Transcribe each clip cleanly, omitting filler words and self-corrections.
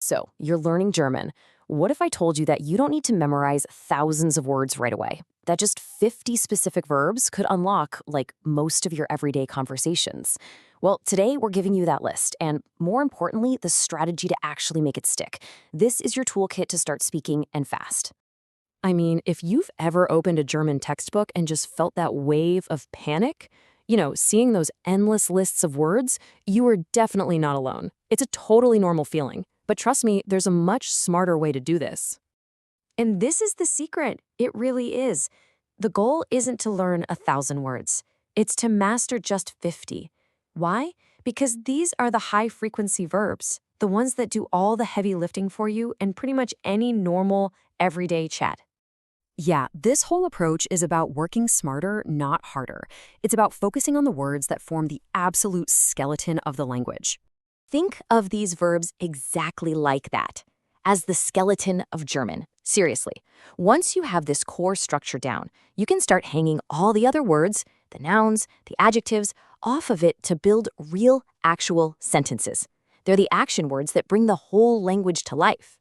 So, you're learning German. What if I told you that you don't need to memorize thousands of words right away? That just 50 specific verbs could unlock, like, most of your everyday conversations. Well, today we're giving you that list, and more importantly, the strategy to actually make it stick. This is your toolkit to start speaking and fast. I mean, if you've ever opened a German textbook and just felt that wave of panic, seeing those endless lists of words, you are definitely not alone. It's a totally normal feeling. But trust me, there's a much smarter way to do this. And this is the secret. It really is. The goal isn't to learn 1,000 words. It's to master just 50. Why? Because these are the high-frequency verbs, the ones that do all the heavy lifting for you in pretty much any normal, everyday chat. Yeah, this whole approach is about working smarter, not harder. It's about focusing on the words that form the absolute skeleton of the language. Think of these verbs exactly like that, as the skeleton of German. Seriously, once you have this core structure down, you can start hanging all the other words, the nouns, the adjectives, off of it to build real, actual sentences. They're the action words that bring the whole language to life.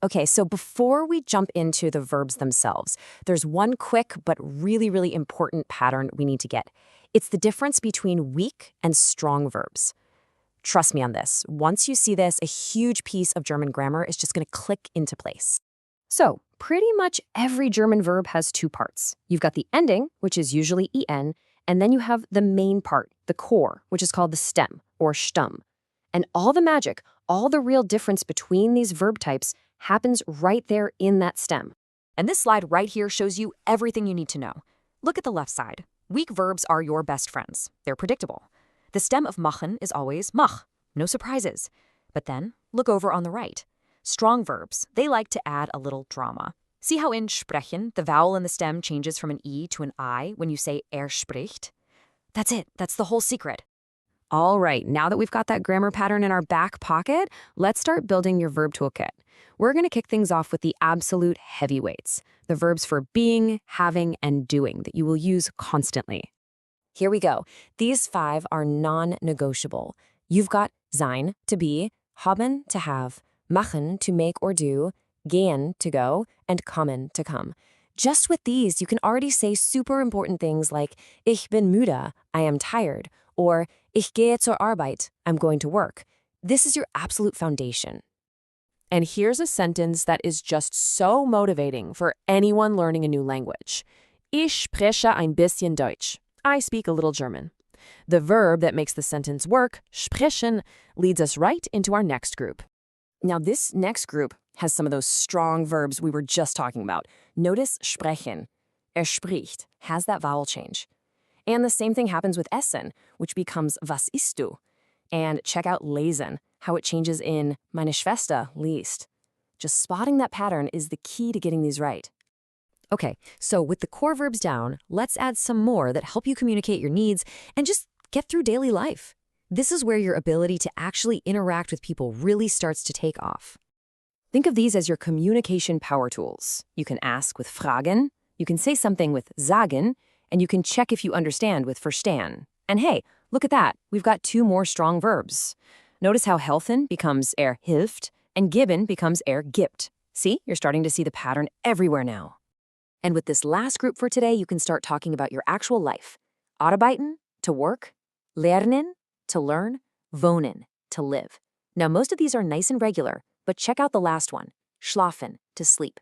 Okay, so before we jump into the verbs themselves, there's one quick but really, really important pattern we need to get. It's the difference between weak and strong verbs. Trust me on this. Once you see this, a huge piece of German grammar is just going to click into place. So, pretty much every German verb has two parts. You've got the ending, which is usually en, and then you have the main part, the core, which is called the stem, or Stamm. And all the magic, all the real difference between these verb types happens right there in that stem. And this slide right here shows you everything you need to know. Look at the left side. Weak verbs are your best friends. They're predictable. The stem of machen is always mach, no surprises. But then, look over on the right. Strong verbs, they like to add a little drama. See how in sprechen, the vowel in the stem changes from an E to an I when you say spricht? That's it, that's the whole secret. All right, now that we've got that grammar pattern in our back pocket, let's start building your verb toolkit. We're going to kick things off with the absolute heavyweights, the verbs for being, having, and doing that you will use constantly. Here we go. These 5 are non-negotiable. You've got sein, to be, haben, to have, machen, to make or do, gehen, to go, and kommen, to come. Just with these, you can already say super important things like ich bin müde, I am tired, or ich gehe zur Arbeit, I'm going to work. This is your absolute foundation. And here's a sentence that is just so motivating for anyone learning a new language. Ich spreche ein bisschen Deutsch. I speak a little German. The verb that makes the sentence work, sprechen, leads us right into our next group. Now, this next group has some of those strong verbs we were just talking about. Notice sprechen. Spricht has that vowel change. And the same thing happens with essen, which becomes was isst du? And check out lesen, how it changes in meine Schwester liest. Just spotting that pattern is the key to getting these right. Okay, so with the core verbs down, let's add some more that help you communicate your needs and just get through daily life. This is where your ability to actually interact with people really starts to take off. Think of these as your communication power tools. You can ask with fragen, you can say something with sagen, and you can check if you understand with verstehen. And hey, look at that, we've got 2 more strong verbs. Notice how helfen becomes hilft, and geben becomes gibt. See, you're starting to see the pattern everywhere now. And with this last group for today, you can start talking about your actual life. Arbeiten, to work. Lernen, to learn. Wohnen, to live. Now, most of these are nice and regular, but check out the last one. Schlafen, to sleep.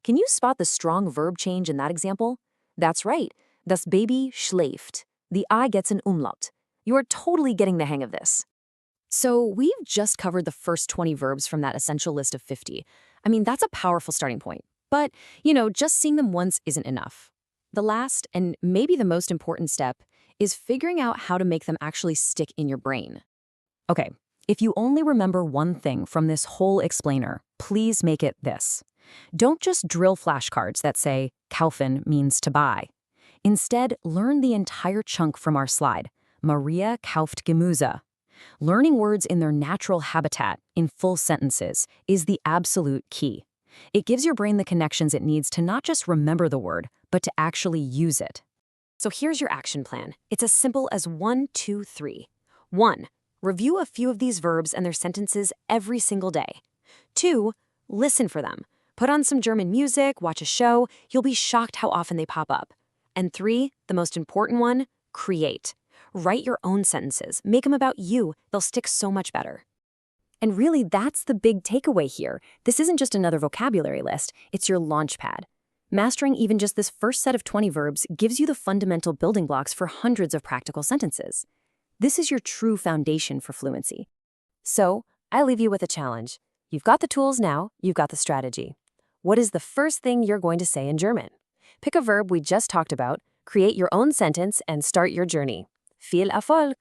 Can you spot the strong verb change in that example? That's right. Das Baby schläft. The I gets an umlaut. You are totally getting the hang of this. So we've just covered the first 20 verbs from that essential list of 50. I mean, that's a powerful starting point. But, just seeing them once isn't enough. The last, and maybe the most important step, is figuring out how to make them actually stick in your brain. Okay, if you only remember one thing from this whole explainer, please make it this. Don't just drill flashcards that say, kaufen means to buy. Instead, learn the entire chunk from our slide, Maria kauft Gemüse. Learning words in their natural habitat, in full sentences, is the absolute key. It gives your brain the connections it needs to not just remember the word, but to actually use it. So here's your action plan. It's as simple as 1, 2, 3. 1. Review a few of these verbs and their sentences every single day. 2. Listen for them. Put on some German music, watch a show. You'll be shocked how often they pop up. And 3, the most important one, create. Write your own sentences. Make them about you. They'll stick so much better. And really, that's the big takeaway here. This isn't just another vocabulary list, it's your launch pad. Mastering even just this first set of 20 verbs gives you the fundamental building blocks for hundreds of practical sentences. This is your true foundation for fluency. So, I leave you with a challenge. You've got the tools now, you've got the strategy. What is the first thing you're going to say in German? Pick a verb we just talked about, create your own sentence, and start your journey. Viel Erfolg!